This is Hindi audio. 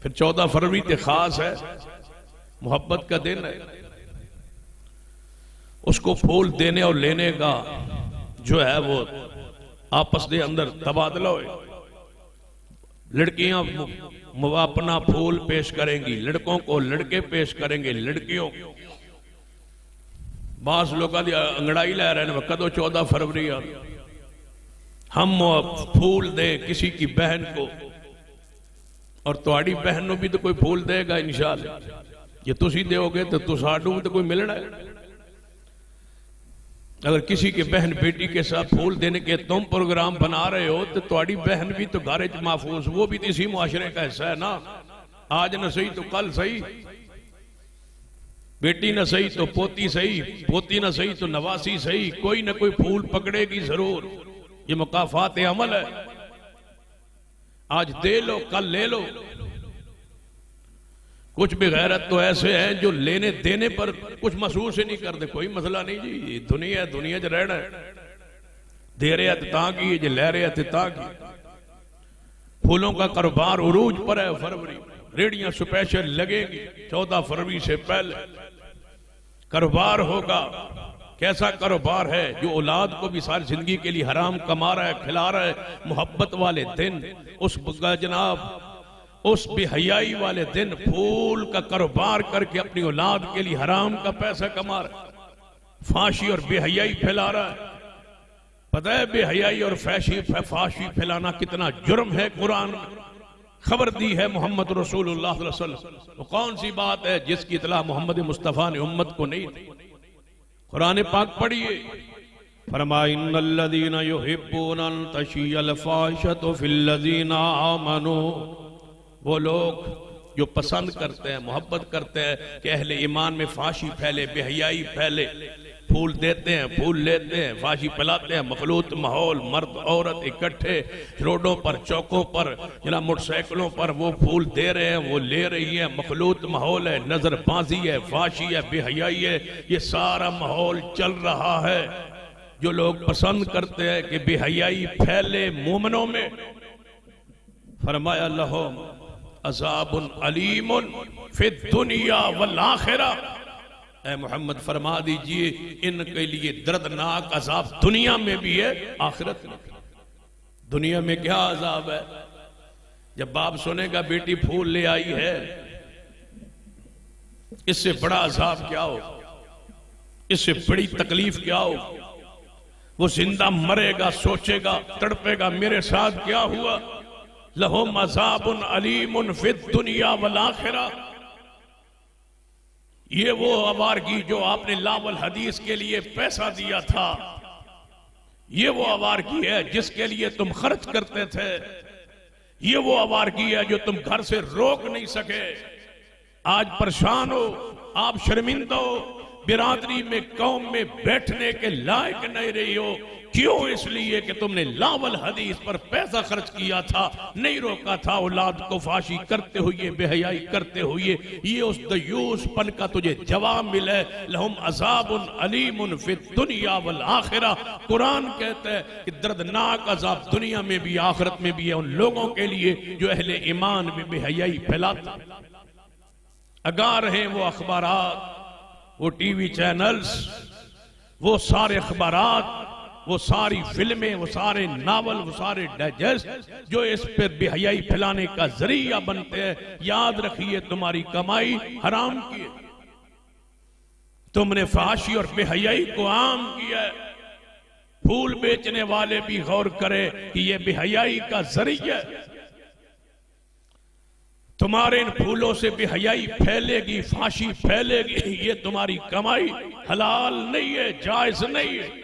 फिर 14 फरवरी ते खास है, मोहब्बत का दिन है। उसको फूल देने और लेने का जो है वो आपस के अंदर तबादला हो। लड़कियां अपना फूल पेश करेंगी, लड़कों को लड़के पेश करेंगे, लड़कियों बास लोग अंगड़ाई लै रहे हैं कदों 14 फरवरी आ। हम फूल दे किसी की बहन को, और तुहाड़ी बहन को भी तो कोई फूल देगा इंशाअल्लाह। जे तुसी दोगे तो साडू भी तो कोई मिलना है। अगर किसी के बहन बेटी के साथ फूल देने के तुम प्रोग्राम बना रहे हो तो तुम्हारी बहन भी तो घर महफूज, वो भी तो इसी मुआशरे का हिस्सा है ना। आज न सही तो कल सही, बेटी न सही तो पोती सही, पोती न सही तो नवासी सही, कोई ना कोई फूल पकड़ेगी जरूर। ये मुकाफात अमल है। आज दे लो कल ले लो। कुछ बेगैरत तो ऐसे हैं जो लेने देने पर कुछ महसूस ही नहीं करते। कोई मसला नहीं जी, दुनिया है, दुनिया च रहना है। दे रहे हैं ता की, जो ले रहे हैं ता की। फूलों का कारोबार उरूज पर है। फरवरी रेडियां स्पेशल लगेगी 14 फरवरी से पहले कारोबार होगा। कैसा कारोबार है? जो औलाद को भी सारी जिंदगी के लिए हराम कमा रहा है, खिला रहा है। मोहब्बत वाले दिन उस जनाब उस बेहयाई वाले दिन फूल का कारोबार करके अपनी औलाद के लिए हराम का पैसा कमा रहा है, फांसी और बेहयाई फैला रहा है। पता है बेहयाई और फांसी फैलाना कितना जुर्म है? कुरान खबर दी है मोहम्मद रसूलुल्लाह सल्लल्लाहु अलैहि वसल्लम। तो कौन सी बात है जिसकी इतला मोहम्मद मुस्तफा ने उम्मत को नहीं दी? कुरान पाक पढ़िए, फरमाया इन्नल्लज़ीना युहिब्बूना अन तशिय्यल फाहिशतु फिल्लज़ीना आमनू। वो लोग जो पसंद करते हैं, मोहब्बत करते हैं कि अहले ईमान में फांसी फैले, बेहयाई फैले। फूल देते हैं, फूल लेते हैं, फांसी फैलाते हैं। मखलूत माहौल, मर्द औरत इकट्ठे रोडों पर, चौकों पर, जना मोटरसाइकिलों पर वो फूल दे रहे हैं, वो ले रही है। मखलूत माहौल है, नजरबाजी है, फांसी है, बेहयाई है। ये सारा माहौल चल रहा है। जो लोग पसंद करते हैं कि बेहयाई फैले मोमिनों में, फरमाया लहुम अज़ाबुन अलीमुन फिद दुनिया वल आखिरा। ऐ मोहम्मद फरमा दीजिए इनके लिए दर्दनाक अजाब दुनिया में भी है, आखिरत में। दुनिया में क्या अजाब है? जब बाप सुनेगा बेटी फूल ले आई है, इससे बड़ा अजाब क्या हो, इससे बड़ी तकलीफ क्या हो? वो जिंदा मरेगा, सोचेगा, तड़पेगा, मेरे साथ क्या हुआ। लहुम अज़ाबुन अलीमुन फिद दुनिया वल आखिरा। ये वो आवारगी जो आपने लावल हदीस के लिए पैसा दिया था, ये वो आवारगी है जिसके लिए तुम खर्च करते थे। ये वो आवारगी है जो तुम घर से रोक नहीं सके। आज परेशान हो, आप शर्मिंदा हो, बिरादरी में, कौम में बैठने के लायक नहीं रही हो। क्यों? इसलिए कि तुमने लावल हदीस पर पैसा खर्च किया था, नहीं रोका था औलाद को फांसी करते हुए, बेहयाई करते हुए। ये उस दयूस पन का तुझे जवाब मिले। लहुम अज़ाबुन अलीमुन फिद दुनिया वल आखिरा। कुरान कहता है कि दर्दनाक अजाब दुनिया में भी आखिरत में भी है उन लोगों के लिए जो अहले ईमान में बेहयाई फैलाते। अगा रहे वो अखबारात, वो टीवी चैनल्स, वो सारे अखबारात, वो सारी फिल्में, वो सारे नावल, वो सारे डाइजेस्ट जो इस पर बेहयाई फैलाने का जरिया बनते हैं। याद रखिए तुम्हारी कमाई हराम की है। तुमने फांसी और बेहयाई को आम किया है। फूल बेचने वाले भी गौर करें कि यह बेहयाई का जरिया है। तुम्हारे इन फूलों से बेहयाई फैलेगी, फांसी फैलेगी। ये तुम्हारी कमाई हलाल नहीं है, जायज नहीं है।